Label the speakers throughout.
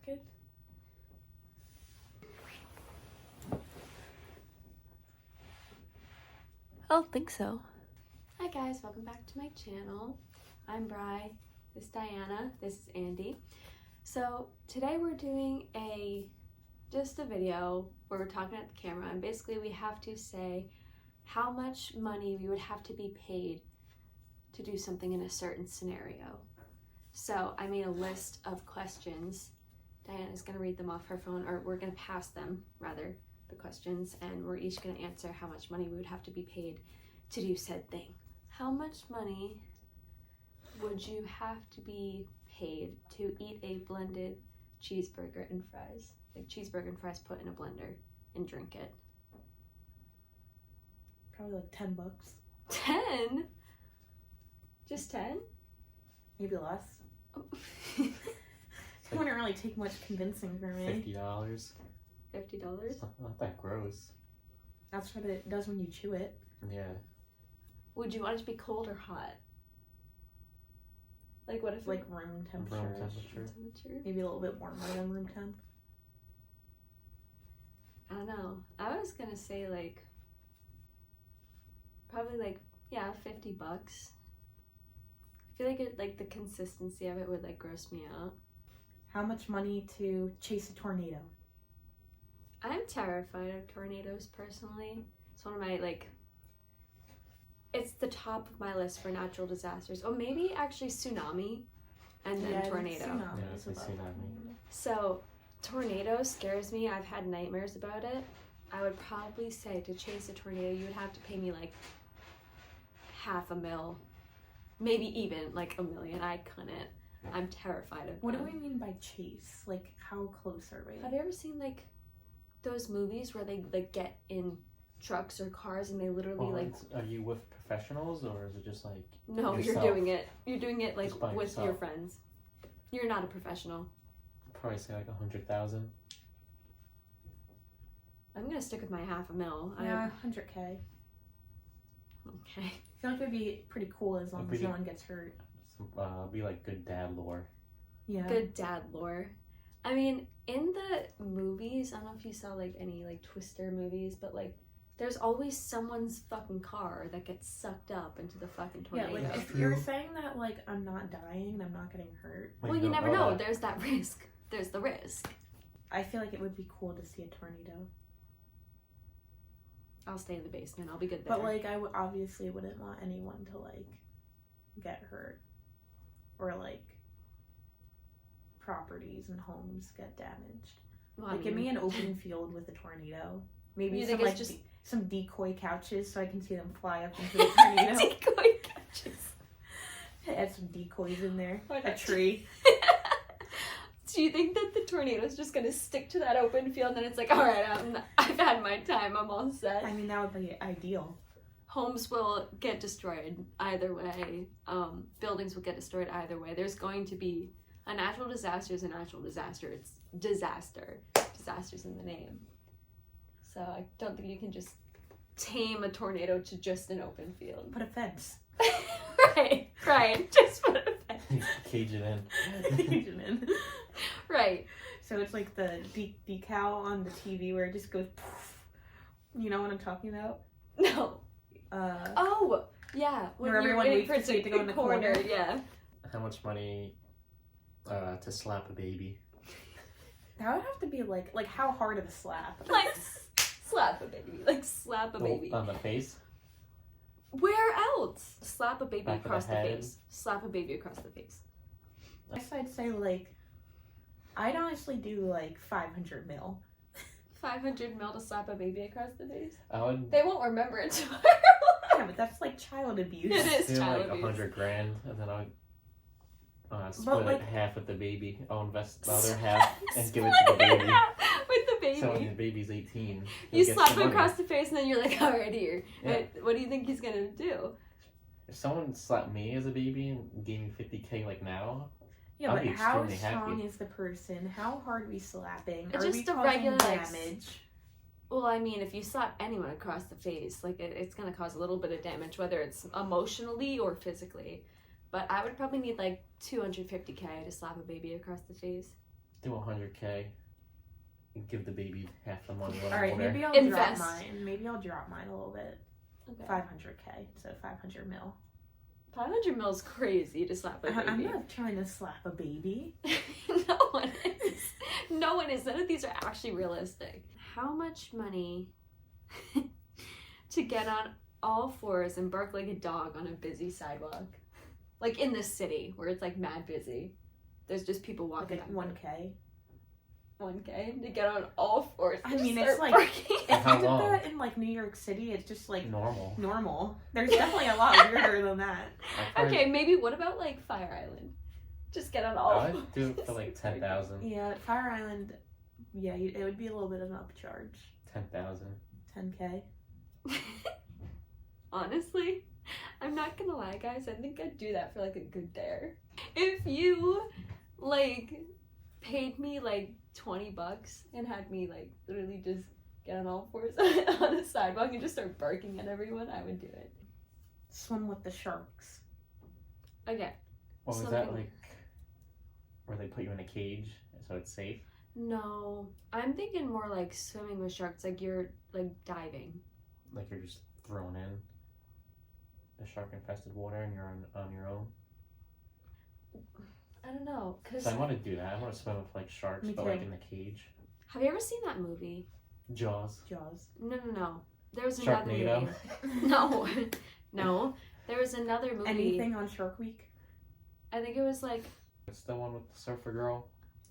Speaker 1: good?
Speaker 2: I don't think so. Hi guys, welcome back to my channel. I'm Bri, this is Diana, this is Andy. So today we're doing just a video where we're talking at the camera, and basically we have to say how much money we would have to be paid to do something in a certain scenario. So I made a list of questions. Diana's gonna read them off her phone, or we're gonna pass them rather, the questions, and we're each gonna answer how much money we would have to be paid to do said thing. How much money would you have to be paid to eat a blended cheeseburger and fries? Like cheeseburger and fries put in a blender and drink it.
Speaker 1: Probably like $10.
Speaker 2: 10? Just 10?
Speaker 1: Maybe less. It wouldn't really take much convincing for me.
Speaker 3: $50.
Speaker 2: $50?
Speaker 3: It's not that gross.
Speaker 1: That's what it does when you chew it.
Speaker 3: Yeah.
Speaker 2: Would you want it to be cold or hot? Like what if
Speaker 1: Like room temperature.
Speaker 3: Room temperature.
Speaker 1: Maybe a little bit warmer than room temp.
Speaker 2: I don't know. I was gonna say like probably like, yeah, $50. I feel like it, like the consistency of it would like gross me out.
Speaker 1: How much money to chase a tornado?
Speaker 2: I'm terrified of tornadoes personally. It's one of my it's the top of my list for natural disasters. Oh, maybe actually tsunami and then tornado.
Speaker 1: Tsunami
Speaker 3: Yeah,
Speaker 1: is
Speaker 3: it's a
Speaker 1: above.
Speaker 3: tsunami.
Speaker 2: So tornado scares me. I've had nightmares about it. I would probably say to chase a tornado, you would have to pay me like $500,000, maybe even like $1 million. I couldn't. I'm terrified of
Speaker 1: What do
Speaker 2: them.
Speaker 1: we mean by chase? Like, how close are we?
Speaker 2: Have you ever seen like those movies where they like get in trucks or cars and they literally
Speaker 3: Well,
Speaker 2: like
Speaker 3: are you with professionals or is it just like
Speaker 2: no,
Speaker 3: yourself?
Speaker 2: you're doing it like
Speaker 3: Just by
Speaker 2: with your
Speaker 3: yourself.
Speaker 2: friends. You're not a professional.
Speaker 3: probably say like 100,000?
Speaker 2: I'm gonna stick with my $500,000.
Speaker 1: Yeah, 100K.
Speaker 2: Okay.
Speaker 1: I feel like it would be pretty cool as long as no one gets hurt.
Speaker 3: Be like good dad lore.
Speaker 1: Yeah.
Speaker 2: Good dad lore. I mean, in the movies, I don't know if you saw like any like Twister movies, but like there's always someone's fucking car that gets sucked up into the fucking
Speaker 1: Yeah,
Speaker 2: tornado.
Speaker 1: like if you're saying that like I'm not dying and I'm not getting hurt,
Speaker 3: Wait,
Speaker 2: well, you
Speaker 3: don't
Speaker 2: never know.
Speaker 3: that.
Speaker 2: There's that risk. There's the risk.
Speaker 1: I feel like it would be cool to see a tornado.
Speaker 2: I'll stay in the basement. I'll be good there.
Speaker 1: But like obviously wouldn't want anyone to like get hurt or like properties and homes get damaged.
Speaker 2: Well, I
Speaker 1: Like give
Speaker 2: mean,
Speaker 1: me an open field with a tornado. Maybe
Speaker 2: You
Speaker 1: some
Speaker 2: think it's
Speaker 1: like
Speaker 2: just-
Speaker 1: some decoy couches so I can see them fly up into the tornado.
Speaker 2: decoy catches.
Speaker 1: Add some decoys in there.
Speaker 2: Why
Speaker 1: A
Speaker 2: not?
Speaker 1: tree.
Speaker 2: Do you think that the tornado's just gonna stick to that open field and then it's like, all right, I've had my time, I'm all set?
Speaker 1: I mean that would be ideal.
Speaker 2: Homes will get destroyed either way. Buildings will get destroyed either way. There's going to be a natural disaster is a natural disaster. It's disaster. Disaster's in the name. So I don't think you can just tame a tornado to just an open field.
Speaker 1: Put a fence.
Speaker 2: Right. Just put a fence.
Speaker 3: Cage it in.
Speaker 2: Right.
Speaker 1: So it's like the decal on the TV where it just goes poof. You know what I'm talking about?
Speaker 2: No. Oh, yeah. When
Speaker 1: Where
Speaker 2: you're
Speaker 1: everyone
Speaker 2: waiting
Speaker 1: waits
Speaker 2: for it
Speaker 1: to go in the corner.
Speaker 2: Yeah.
Speaker 3: How much money to slap a baby?
Speaker 1: That would have to be like how hard of a slap?
Speaker 2: Like slap a baby. Like slap a baby.
Speaker 3: On the face?
Speaker 2: Where else? Slap a baby
Speaker 3: Back of the
Speaker 2: across the
Speaker 3: head.
Speaker 2: face. Slap a baby across the face.
Speaker 1: I guess I'd say like I'd honestly do like 500 mil.
Speaker 2: 500 mil to slap a baby across the face.
Speaker 3: I would
Speaker 2: They won't remember it tomorrow.
Speaker 1: Yeah, but that's like child abuse.
Speaker 2: It is
Speaker 3: do
Speaker 2: child
Speaker 3: like
Speaker 2: abuse.
Speaker 3: 100 grand and then I'd split
Speaker 1: like-
Speaker 3: it half with the baby. I'll invest the other half and give it
Speaker 2: Split
Speaker 3: to the baby.
Speaker 2: in half with the baby.
Speaker 3: So when the baby's 18,
Speaker 2: You
Speaker 3: he'll get
Speaker 2: slap
Speaker 3: some
Speaker 2: him
Speaker 3: money.
Speaker 2: across the face and then you're like, all right, here.
Speaker 3: Yeah.
Speaker 2: What do you think he's gonna do?
Speaker 3: If someone slapped me as a baby and gave me 50K like now,
Speaker 1: Yeah,
Speaker 3: I'll
Speaker 1: but
Speaker 3: be
Speaker 1: how
Speaker 3: extremely
Speaker 1: strong
Speaker 3: happy.
Speaker 1: is the person? How hard are we slapping?
Speaker 2: It's
Speaker 1: Are
Speaker 2: just
Speaker 1: we
Speaker 2: a
Speaker 1: causing
Speaker 2: regular, like,
Speaker 1: damage?
Speaker 2: Well, I mean, if you slap anyone across the face, like it's gonna cause a little bit of damage, whether it's emotionally or physically. But I would probably need like 250K to slap a baby across the face.
Speaker 3: Do 100K. And give the baby half the money when
Speaker 1: All
Speaker 3: I'm
Speaker 1: right,
Speaker 3: older.
Speaker 1: maybe I'll
Speaker 2: Invest.
Speaker 1: drop mine. Maybe I'll drop mine a little bit.
Speaker 2: Okay.
Speaker 1: 500K, so 500 mil.
Speaker 2: 500 mil is crazy to slap a baby.
Speaker 1: I'm not trying to slap a baby.
Speaker 2: No one is. No one is. None of these are actually realistic. How much money to get on all fours and bark like a dog on a busy sidewalk? Like in the city where it's like mad busy. There's just people walking.
Speaker 1: Like 1K.
Speaker 2: 1K to get on all fours.
Speaker 1: I
Speaker 2: and
Speaker 1: mean,
Speaker 2: start
Speaker 1: it's like-
Speaker 2: barking.
Speaker 1: If
Speaker 3: How
Speaker 1: you did
Speaker 3: long?
Speaker 1: that in like New York City, it's just like
Speaker 3: Normal.
Speaker 1: normal. There's definitely a lot weirder than that.
Speaker 3: I'd probably-
Speaker 2: Okay, maybe what about like Fire Island? Just get on all
Speaker 3: I'd
Speaker 2: fours.
Speaker 3: do it for like 10,000.
Speaker 1: Yeah, Fire Island. Yeah, it would be a little bit of an upcharge.
Speaker 3: 10,000.
Speaker 1: 10K.
Speaker 2: Honestly, I'm not gonna lie, guys. I think I'd do that for like a good dare. If you like paid me like $20 and had me like literally just get on all fours on a sidewalk and just start barking at everyone, I would do it.
Speaker 1: Swim with the sharks.
Speaker 2: Okay.
Speaker 3: What was that
Speaker 2: Something-
Speaker 3: like? Where they put you in a cage so it's safe?
Speaker 2: No, I'm thinking more like swimming with sharks. Like you're like diving.
Speaker 3: Like you're just thrown in the shark infested water and you're on your own?
Speaker 2: I don't know, cause
Speaker 3: So I want to do that. I want to swim with like sharks,
Speaker 1: Me
Speaker 3: but like
Speaker 1: too.
Speaker 3: in the cage.
Speaker 2: have you ever seen that movie?
Speaker 3: Jaws.
Speaker 1: Jaws.
Speaker 2: No. There was another
Speaker 3: Sharknado.
Speaker 2: movie. No, no. There was another movie.
Speaker 1: Anything on Shark Week?
Speaker 2: I think it was like
Speaker 3: It's the one with the surfer girl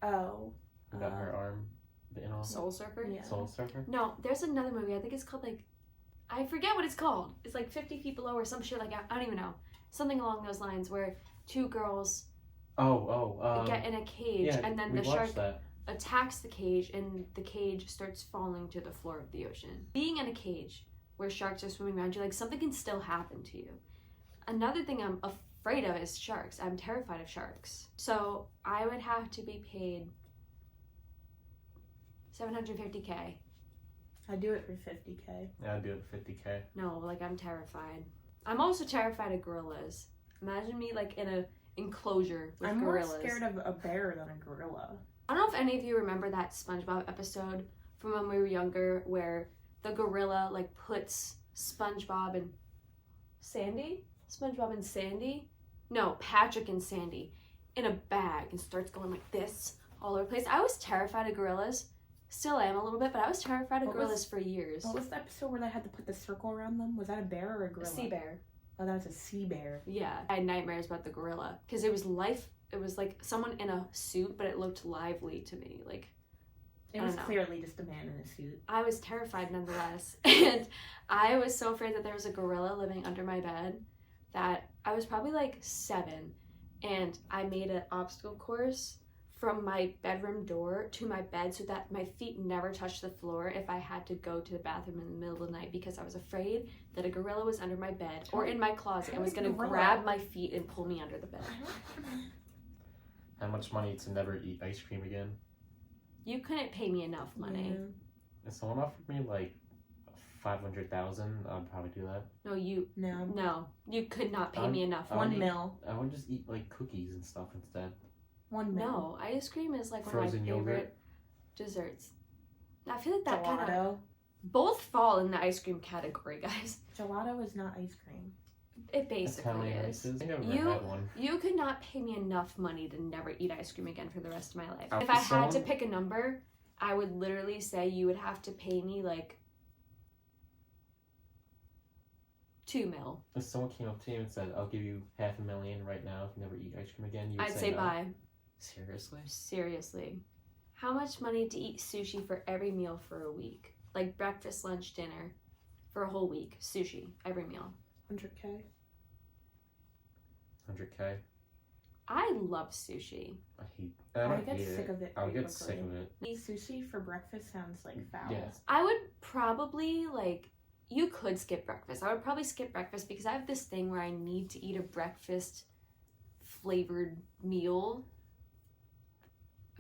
Speaker 1: Oh.
Speaker 3: who got her arm bitten off.
Speaker 2: Soul Surfer.
Speaker 1: Yeah.
Speaker 3: Soul Surfer?
Speaker 2: No, there's another movie. I think it's called like, I forget what it's called. It's like 50 Feet Below or some shit like that. I don't even know. Something along those lines where two girls get in a cage
Speaker 3: yeah,
Speaker 2: and then
Speaker 3: we
Speaker 2: the
Speaker 3: watched
Speaker 2: shark
Speaker 3: that.
Speaker 2: attacks the cage and the cage starts falling to the floor of the ocean. Being in a cage where sharks are swimming around you, like something can still happen to you. Another thing I'm afraid of is sharks. I'm terrified of sharks. So I would have to be paid $750K.
Speaker 1: I'd do it for 50K.
Speaker 3: Yeah, I'd do it for 50K.
Speaker 2: No, like I'm terrified. I'm also terrified of gorillas. Imagine me like in a enclosure with
Speaker 1: I'm
Speaker 2: gorillas.
Speaker 1: more scared of a bear than a gorilla.
Speaker 2: I don't know if any of you remember that SpongeBob episode from when we were younger where the gorilla like puts SpongeBob and Sandy? SpongeBob and Sandy? No, Patrick and Sandy in a bag and starts going like this all over the place. I was terrified of gorillas. Still am a little bit, but I was terrified of
Speaker 1: What was-
Speaker 2: gorillas for years.
Speaker 1: What was the episode where they had to put the circle around them? Was that a bear or a
Speaker 2: A
Speaker 1: gorilla?
Speaker 2: sea bear.
Speaker 1: Oh, that was a sea bear.
Speaker 2: Yeah, I had nightmares about the gorilla because it was like someone in a suit, but it looked lively to me. Like
Speaker 1: It
Speaker 2: I
Speaker 1: was
Speaker 2: don't know.
Speaker 1: clearly just a man in a suit.
Speaker 2: I was terrified nonetheless, and I was so afraid that there was a gorilla living under my bed that I was probably like 7, and I made an obstacle course from my bedroom door to my bed so that my feet never touched the floor if I had to go to the bathroom in the middle of the night because I was afraid that a gorilla was under my bed or in my closet and was going to
Speaker 1: Gorilla.
Speaker 2: grab my feet and pull me under the bed.
Speaker 3: How much money to never eat ice cream again?
Speaker 2: You couldn't pay me enough money.
Speaker 1: Yeah.
Speaker 3: If someone offered me like 500,000, I'd probably do that.
Speaker 2: No, you
Speaker 1: No.
Speaker 2: could not pay me enough
Speaker 3: I
Speaker 1: One
Speaker 2: money.
Speaker 1: mil.
Speaker 3: I would just eat like cookies and stuff instead.
Speaker 1: 1 mil.
Speaker 2: No, ice cream is like one
Speaker 3: Frozen
Speaker 2: of my
Speaker 3: yogurt.
Speaker 2: favorite desserts. I feel like that kind of
Speaker 1: Gelato.
Speaker 2: both fall in the ice cream category, guys.
Speaker 1: Gelato is not ice cream.
Speaker 2: It
Speaker 3: That's how
Speaker 2: basically
Speaker 3: many
Speaker 2: is.
Speaker 3: ices. I never
Speaker 2: You-
Speaker 3: had one.
Speaker 2: You could not pay me enough money to never eat ice cream again for the rest of my life.
Speaker 3: Out
Speaker 2: If
Speaker 3: for
Speaker 2: I had to
Speaker 3: someone-
Speaker 2: pick a number, I would literally say you would have to pay me like 2 mil.
Speaker 3: If someone came up to you and said, "I'll give you $500,000 right now if you never eat ice cream again," you would
Speaker 2: I'd say
Speaker 3: no.
Speaker 2: bye.
Speaker 3: Seriously?
Speaker 2: Seriously. How much money to eat sushi for every meal for a week? Like breakfast, lunch, dinner for a whole week. Sushi, every meal.
Speaker 1: 100K.
Speaker 3: 100K.
Speaker 2: I love sushi.
Speaker 3: I
Speaker 1: I
Speaker 3: don't
Speaker 1: get
Speaker 3: hate
Speaker 1: sick
Speaker 3: it.
Speaker 1: of it.
Speaker 3: I'll
Speaker 1: pretty
Speaker 3: get sick
Speaker 1: quickly.
Speaker 3: of it.
Speaker 1: Sushi for breakfast sounds like foul.
Speaker 3: Yeah.
Speaker 2: I would probably like, you could skip breakfast. I would probably skip breakfast because I have this thing where I need to eat a breakfast flavored meal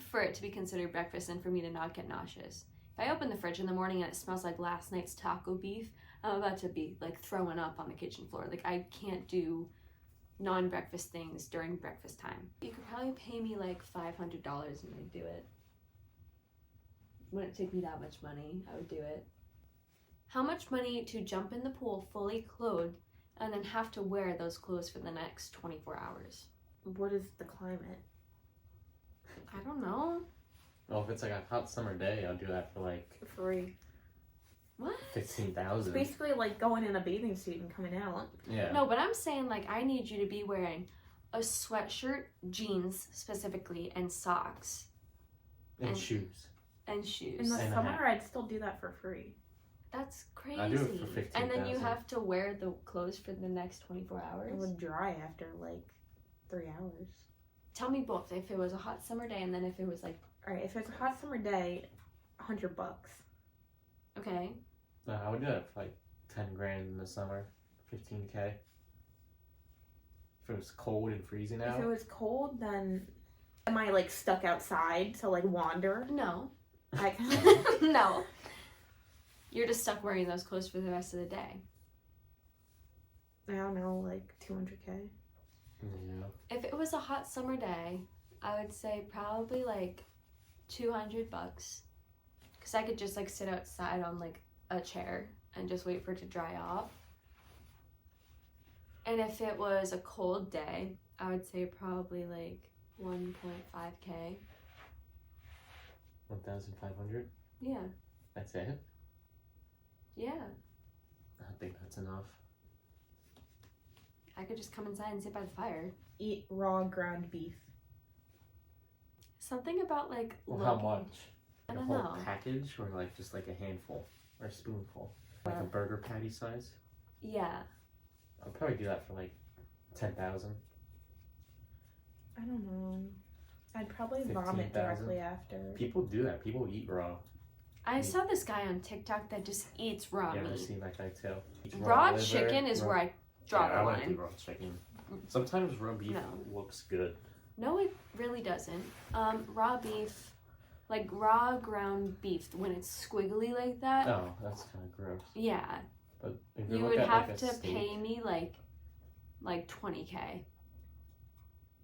Speaker 2: for it to be considered breakfast and for me to not get nauseous. If I open the fridge in the morning and it smells like last night's taco beef, I'm about to be like throwing up on the kitchen floor. Like I can't do non-breakfast things during breakfast time. You could probably pay me like $500 and I'd do it. Wouldn't take me that much money. I would do it. How much money to jump in the pool fully clothed and then have to wear those clothes for the next 24 hours?
Speaker 1: What is the climate?
Speaker 2: I don't know.
Speaker 3: Well, if it's like a hot summer day, I'll do that for like
Speaker 1: Free.
Speaker 2: What?
Speaker 3: 15,000.
Speaker 1: Basically like going in a bathing suit and coming out.
Speaker 3: Yeah.
Speaker 2: No, but I'm saying like I need you to be wearing a sweatshirt, jeans specifically, and socks
Speaker 3: And shoes.
Speaker 2: and shoes.
Speaker 1: In the
Speaker 3: And a
Speaker 1: summer,
Speaker 3: hat.
Speaker 1: I'd still do that for free.
Speaker 2: That's crazy.
Speaker 3: I do it for 15,000.
Speaker 2: And then you have to wear the clothes for the next 24
Speaker 1: It
Speaker 2: hours.
Speaker 1: would dry after like 3 hours.
Speaker 2: Tell me both. If it was a hot summer day, and then if it was like,
Speaker 1: All right, if it's a hot summer day, $100.
Speaker 2: okay,
Speaker 3: No, I would do that for like 10 grand in the summer, 15K. If it was cold and freezing
Speaker 1: If it
Speaker 3: out,
Speaker 1: was cold, then am I like stuck outside to like wander?
Speaker 2: no,
Speaker 1: I can.
Speaker 2: no. You're just stuck wearing those clothes for the rest of the day.
Speaker 1: I don't know, like 200K.
Speaker 3: yeah.
Speaker 2: If it was a hot summer day, I would say probably like $200, because I could just like sit outside on like a chair and just wait for it to dry off. And if it was a cold day, I would say probably like 1.5K.
Speaker 3: 1,500.
Speaker 2: Yeah,
Speaker 3: That's it.
Speaker 2: yeah.
Speaker 3: I think that's enough.
Speaker 2: I could just come inside and sit by the fire.
Speaker 1: Eat raw ground beef.
Speaker 2: Something about like
Speaker 3: Well, how
Speaker 2: looking-
Speaker 3: much?
Speaker 2: I
Speaker 3: Like
Speaker 2: don't
Speaker 3: a whole
Speaker 2: know.
Speaker 3: package, or like just like a handful or a spoonful, like a burger patty size.
Speaker 2: Yeah.
Speaker 3: I'd probably do that for like 10,000.
Speaker 1: I don't know. I'd probably vomit
Speaker 3: 15,000.
Speaker 1: directly after.
Speaker 3: People do that. People eat raw.
Speaker 2: I saw this guy on TikTok that just eats raw
Speaker 3: Yeah, I've
Speaker 2: meat.
Speaker 3: seen that guy too. Eats
Speaker 2: Raw
Speaker 3: liver,
Speaker 2: chicken is
Speaker 3: raw-
Speaker 2: where I draw
Speaker 3: yeah, I
Speaker 2: the
Speaker 3: wouldn't
Speaker 2: line.
Speaker 3: do raw chicken. Sometimes raw beef
Speaker 2: No.
Speaker 3: looks good.
Speaker 2: No, it really doesn't. Raw beef, like raw ground beef, when it's squiggly like that,
Speaker 3: Oh, that's kind of gross.
Speaker 2: yeah,
Speaker 3: But if you
Speaker 2: you
Speaker 3: look
Speaker 2: would
Speaker 3: at
Speaker 2: have
Speaker 3: like a
Speaker 2: to
Speaker 3: steak,
Speaker 2: pay me like 20K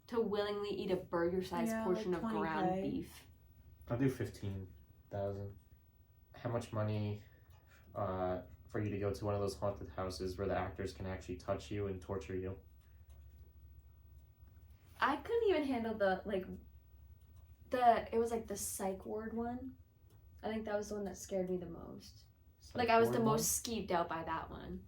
Speaker 2: to willingly eat a burger-sized
Speaker 1: Yeah,
Speaker 2: portion
Speaker 1: like
Speaker 2: of ground
Speaker 1: 20K.
Speaker 2: beef.
Speaker 3: I'll do 15,000. How much money for you to go to one of those haunted houses where the actors can actually touch you and torture you?
Speaker 2: I couldn't even handle it was like the psych ward one. I think that was the one that scared me the most. Like I was the
Speaker 3: Psych ward
Speaker 2: most skeeved out by that one.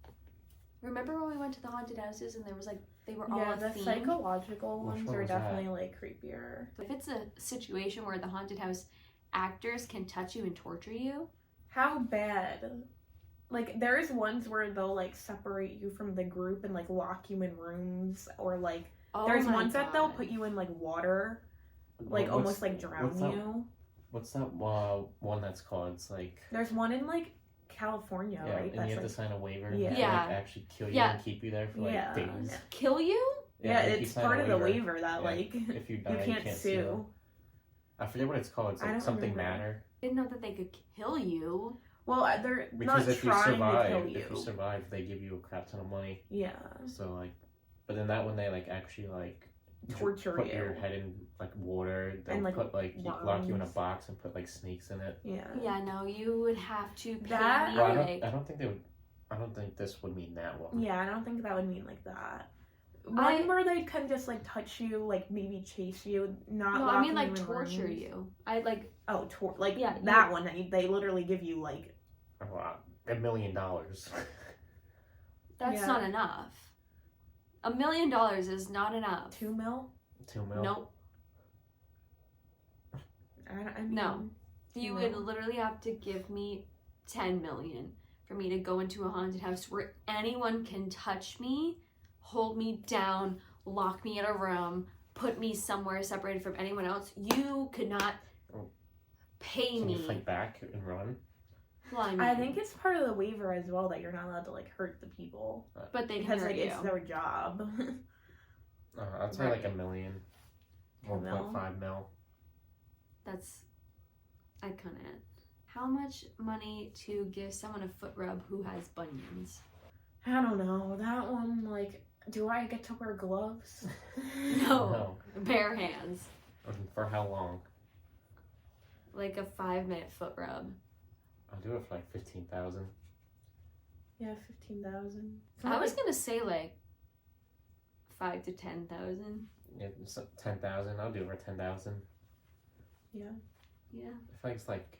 Speaker 2: Remember when we went to the haunted houses and there was like they were all
Speaker 1: Yeah,
Speaker 2: a
Speaker 1: the
Speaker 2: theme?
Speaker 1: psychological
Speaker 3: Which
Speaker 1: ones
Speaker 3: one
Speaker 1: are
Speaker 3: was that?
Speaker 1: definitely like creepier.
Speaker 2: If it's a situation where the haunted house actors can touch you and torture you,
Speaker 1: How bad? Like there's ones where they'll like separate you from the group and like lock you in rooms, or like
Speaker 2: oh
Speaker 1: there's
Speaker 2: my
Speaker 1: ones that they'll
Speaker 2: God.
Speaker 1: put you in like water,
Speaker 3: What-
Speaker 1: like
Speaker 3: what's-
Speaker 1: almost like drown
Speaker 3: what's that-
Speaker 1: you.
Speaker 3: What's that one that's called? It's like
Speaker 1: There's one in like California,
Speaker 3: yeah,
Speaker 1: right?
Speaker 3: and you
Speaker 1: That's
Speaker 3: have
Speaker 1: like
Speaker 3: to sign a waiver
Speaker 1: Yeah.
Speaker 3: to
Speaker 2: Yeah.
Speaker 3: like actually kill you
Speaker 2: Yeah.
Speaker 3: and keep you there for like
Speaker 1: Yeah.
Speaker 3: days.
Speaker 2: Kill you?
Speaker 1: yeah,
Speaker 3: if you
Speaker 1: it's
Speaker 3: sign
Speaker 1: part
Speaker 3: a
Speaker 1: of the waiver that
Speaker 3: Yeah.
Speaker 1: like
Speaker 3: If you die,
Speaker 1: you can't sue.
Speaker 3: I forget what it's called. It's
Speaker 1: I
Speaker 3: like
Speaker 1: don't
Speaker 3: something
Speaker 1: remember.
Speaker 3: manner.
Speaker 2: Didn't know that they could kill you.
Speaker 1: Well, they're
Speaker 3: Because
Speaker 1: not
Speaker 3: if you
Speaker 1: trying to
Speaker 3: survive,
Speaker 1: kill you.
Speaker 3: if you survive, they give you a crap ton of money.
Speaker 1: Yeah,
Speaker 3: So like, but then that one they like actually like
Speaker 1: torture
Speaker 3: put
Speaker 1: you.
Speaker 3: your head in like water. They'll
Speaker 1: And, like,
Speaker 3: put like lock you in a
Speaker 1: worms.
Speaker 3: box and put like snakes in it.
Speaker 1: Yeah.
Speaker 2: Yeah, no, you would have to pay
Speaker 1: That-
Speaker 2: me
Speaker 3: Well,
Speaker 2: like
Speaker 3: I don't think they would. I don't think this would mean that one.
Speaker 1: Yeah, I don't think that would mean like that. One
Speaker 2: I-
Speaker 1: where they can just like touch you, like maybe chase you, not.
Speaker 2: no, I mean
Speaker 1: locking
Speaker 2: like
Speaker 1: you in
Speaker 2: torture
Speaker 1: rooms.
Speaker 2: you. I like
Speaker 1: Oh, like
Speaker 2: Yeah,
Speaker 1: that one. They literally give you like
Speaker 3: Oh, $1 million.
Speaker 2: that's
Speaker 1: Yeah.
Speaker 2: not enough. $1 million is not enough.
Speaker 1: 2 mil.
Speaker 3: $2 million.
Speaker 2: Nope.
Speaker 1: I mean,
Speaker 2: No. You
Speaker 1: No.
Speaker 2: would literally have to give me 10 million for me to go into a haunted house where anyone can touch me, hold me down, lock me in a room, put me somewhere separated from anyone else. You could not pay
Speaker 3: Can
Speaker 2: me.
Speaker 3: you fight back and run?
Speaker 2: Well, I, mean,
Speaker 1: I think it's part of the waiver as well that you're not allowed to like hurt the people
Speaker 2: but they can
Speaker 1: because
Speaker 2: hurt
Speaker 1: like
Speaker 2: you.
Speaker 1: it's their job.
Speaker 3: I'd say like $1 million.
Speaker 1: A mil?
Speaker 3: 1.5 mil.
Speaker 2: That's, I couldn't. How much money to give someone a foot rub who has bunions?
Speaker 1: I don't know that one. Like Do I get to wear gloves?
Speaker 2: No. Bare hands.
Speaker 3: For how long?
Speaker 2: Like a 5-minute foot rub.
Speaker 3: I'll do it for like 15,000.
Speaker 1: Yeah, 15,000.
Speaker 2: I was gonna say like 5 to 10,000.
Speaker 3: Yeah, 10,000. I'll do it for 10,000.
Speaker 1: Yeah.
Speaker 2: Yeah.
Speaker 3: I feel like it's like,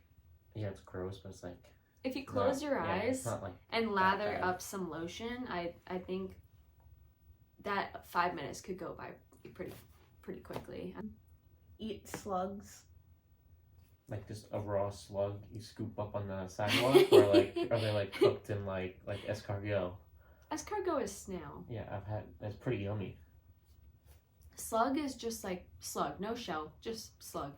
Speaker 3: yeah, it's gross, but it's like.
Speaker 2: If you close your
Speaker 3: Yeah,
Speaker 2: eyes
Speaker 3: it's not like
Speaker 2: and lather
Speaker 3: bad.
Speaker 2: up some lotion, I think that 5 minutes could go by pretty quickly.
Speaker 1: Eat slugs.
Speaker 3: like just a raw slug you scoop up on the sidewalk, or like are they like cooked in like escargot?
Speaker 2: Escargot is snail.
Speaker 3: Yeah, I've had. It's pretty yummy.
Speaker 2: Slug is just like slug, no shell, just slug.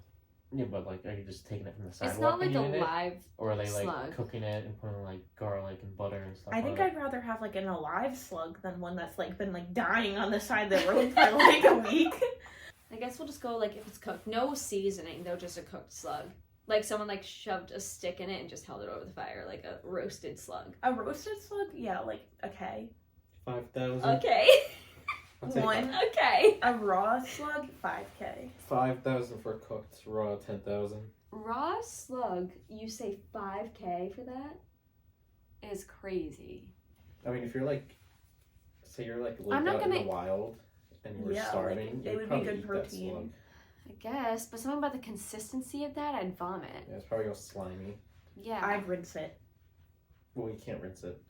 Speaker 3: Yeah, but like, are you just taking it from the sidewalk?
Speaker 2: It's not like
Speaker 3: and
Speaker 2: a
Speaker 3: eating it?
Speaker 2: live
Speaker 3: Or are they like
Speaker 2: slug.
Speaker 3: cooking it and putting like garlic and butter and stuff?
Speaker 1: I think
Speaker 3: on
Speaker 1: I'd rather have like an alive slug than one that's like been like dying on the side of the road for like a week.
Speaker 2: I guess we'll just go like if it's cooked. No seasoning, though, just a cooked slug. Like someone like shoved a stick in it and just held it over the fire, like a roasted slug.
Speaker 1: A roasted slug? Yeah, like okay.
Speaker 3: 5,000.
Speaker 2: Okay.
Speaker 1: One.
Speaker 2: Okay.
Speaker 1: A raw slug, 5K.
Speaker 3: 5,000 for cooked raw. 10,000.
Speaker 2: Raw slug, you say 5K for that? Is crazy.
Speaker 3: I mean, if you're like, say you're like
Speaker 2: I'm
Speaker 3: lived
Speaker 2: not
Speaker 3: out in
Speaker 2: gonna-
Speaker 3: the wild and you were
Speaker 1: Yeah,
Speaker 3: starving,
Speaker 1: like, it
Speaker 3: you'd
Speaker 1: would be
Speaker 3: probably
Speaker 1: good
Speaker 3: eat that
Speaker 1: protein.
Speaker 3: slug.
Speaker 2: I guess, but something about the consistency of that, I'd vomit.
Speaker 3: Yeah, it's probably all slimy.
Speaker 2: Yeah.
Speaker 1: I'd rinse it.
Speaker 3: Well, you can't rinse it.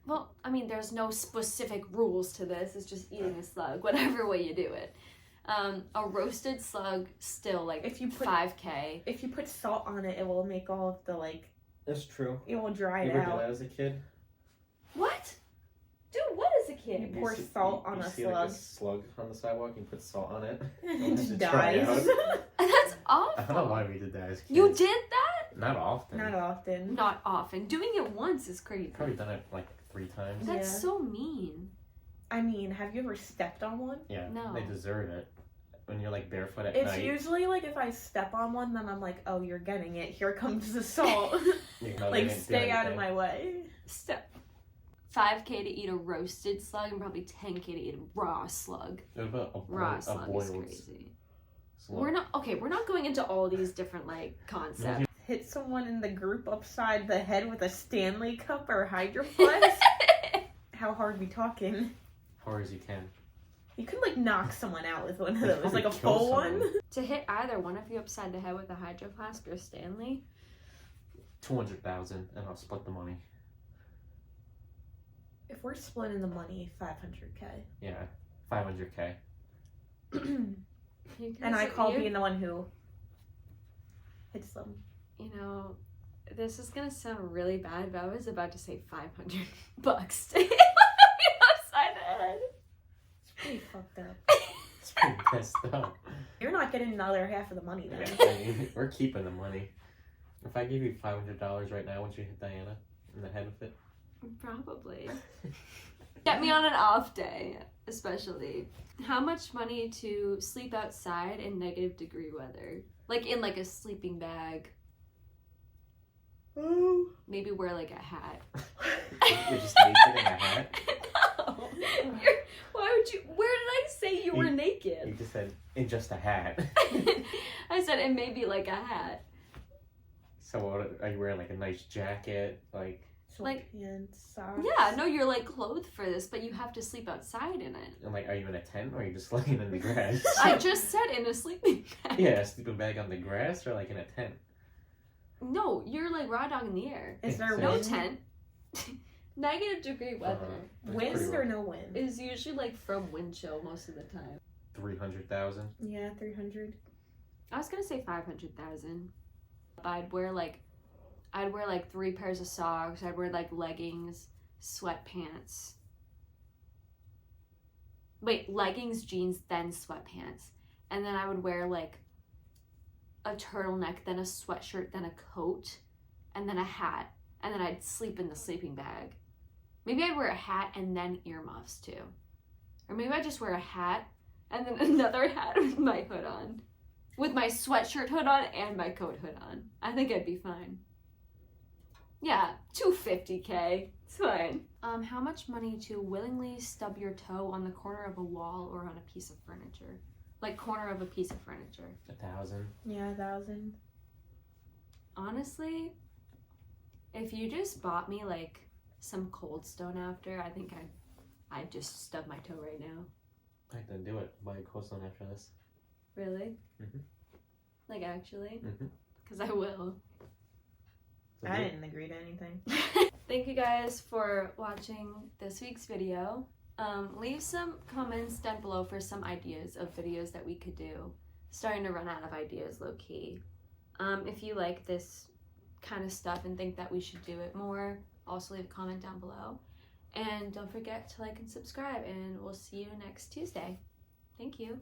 Speaker 2: Well, I mean, there's no specific rules to this. It's just eating a slug, whatever way you do it. A roasted slug, still like
Speaker 1: If you put
Speaker 2: 5K.
Speaker 1: if you put salt on it, it will make all of the like
Speaker 3: That's true.
Speaker 1: it will dry
Speaker 3: You
Speaker 1: it
Speaker 3: ever did
Speaker 1: out.
Speaker 3: that as a kid?
Speaker 2: What? Dude, what is a
Speaker 1: You
Speaker 2: kid?
Speaker 1: pour
Speaker 3: see-
Speaker 1: salt
Speaker 3: you
Speaker 1: on a
Speaker 3: see
Speaker 1: slug.
Speaker 3: like a slug on the sidewalk and you put salt on it.
Speaker 1: It just
Speaker 3: Try it
Speaker 1: dies.
Speaker 2: That's
Speaker 3: I don't know
Speaker 2: awful.
Speaker 3: why we did that as kids.
Speaker 2: You did that?
Speaker 3: Not often.
Speaker 1: Not often.
Speaker 2: Not often. Doing it once is crazy.
Speaker 3: Probably done it like 3 times.
Speaker 2: That's
Speaker 1: Yeah.
Speaker 2: so mean.
Speaker 1: I mean, have you ever stepped on one?
Speaker 3: Yeah,
Speaker 2: No.
Speaker 3: they deserve it. When you're like barefoot at
Speaker 1: It's
Speaker 3: night,
Speaker 1: usually like if I step on one, then I'm like, oh, you're getting it. Here comes the salt.
Speaker 3: you know, they
Speaker 1: Like,
Speaker 3: didn't do
Speaker 1: stay out of
Speaker 3: anything.
Speaker 1: my way.
Speaker 2: Step. 5K to eat a roasted slug and probably 10K to eat a raw slug.
Speaker 3: What about
Speaker 2: Raw
Speaker 3: a
Speaker 2: slug is
Speaker 3: boiled
Speaker 2: crazy.
Speaker 3: slug?
Speaker 2: We're not going into all these different like concepts.
Speaker 1: Hit someone in the group upside the head with a Stanley Cup or Hydroflex. How hard we talking?
Speaker 3: hard as you can.
Speaker 1: You could like knock someone out with one of
Speaker 3: You'd
Speaker 1: those,
Speaker 3: probably
Speaker 1: like a
Speaker 3: kill
Speaker 1: full
Speaker 3: someone.
Speaker 1: one.
Speaker 2: To hit either one of you upside the head with a hydro flask or a Stanley,
Speaker 3: 200,000, and I'll split the money.
Speaker 1: If we're splitting the money, 500K.
Speaker 3: Yeah, 500K.
Speaker 1: And I call being the one who hits them.
Speaker 2: You know, this is gonna sound really bad, but I was about to say $500 to hit you upside the head.
Speaker 1: It's pretty fucked up.
Speaker 3: It's pretty messed up.
Speaker 1: You're not getting another half of the money
Speaker 3: Yeah,
Speaker 1: then.
Speaker 3: I mean, we're keeping the money. If I gave you $500 right now, would you hit Diana in the head with it?
Speaker 2: Probably. Get me on an off day, especially. How much money to sleep outside in -degree weather? Like in like a sleeping bag.
Speaker 1: Oh.
Speaker 2: Maybe wear like a hat.
Speaker 3: You're just naked in a hat?
Speaker 2: No. Why would you? Where did I say you were
Speaker 3: You
Speaker 2: naked?
Speaker 3: just said, in just a hat.
Speaker 2: I said it may be like a hat.
Speaker 3: So what, are you wearing like a nice jacket? Like,
Speaker 2: Like-
Speaker 1: Sweatpants, socks.
Speaker 2: Yeah, no, you're like clothed for this, but you have to sleep outside in it.
Speaker 3: and like, are you in a tent or are you just laying in the grass?
Speaker 2: I just said in a sleeping bag.
Speaker 3: Yeah, a sleeping bag on the grass or like in a tent?
Speaker 2: No, you're like raw dog in the air.
Speaker 1: Is there
Speaker 2: No
Speaker 1: wind?
Speaker 2: tent. -degree weather
Speaker 3: That's
Speaker 1: Wind
Speaker 3: pretty
Speaker 1: or
Speaker 3: rough.
Speaker 1: no wind?
Speaker 2: is usually like from wind chill most of the time.
Speaker 3: 300,000.
Speaker 1: Yeah, 300.
Speaker 2: I was gonna say 500,000. I'd wear like 3 pairs of socks. I'd wear like leggings, sweatpants. Wait, leggings, jeans, then sweatpants. And then I would wear like a turtleneck, then a sweatshirt, then a coat, and then a hat. And then I'd sleep in the sleeping bag. Maybe I'd wear a hat and then earmuffs too. Or maybe I'd just wear a hat and then another hat with my hood on. With my sweatshirt hood on and my coat hood on. I think I'd be fine. Yeah, $250K. It's fine. How much money to willingly stub your toe on the corner of a wall or on a piece of furniture? Like corner of a piece of furniture.
Speaker 3: 1,000.
Speaker 1: Yeah, 1,000.
Speaker 2: Honestly, if you just bought me like some Cold Stone after, I think I'd just stub my toe right now.
Speaker 3: I can do it. Buy a Cold Stone after this.
Speaker 2: Really?
Speaker 3: Mhm.
Speaker 2: Like actually?
Speaker 3: Mhm.
Speaker 2: Because I will.
Speaker 3: So
Speaker 1: I
Speaker 3: do it.
Speaker 1: didn't agree to anything.
Speaker 2: Thank you guys for watching this week's video. Leave some comments down below for some ideas of videos that we could do. Starting to run out of ideas low-key. If you like this kind of stuff and think that we should do it more, also leave a comment down below. And don't forget to like and subscribe, and we'll see you next Tuesday. Thank you.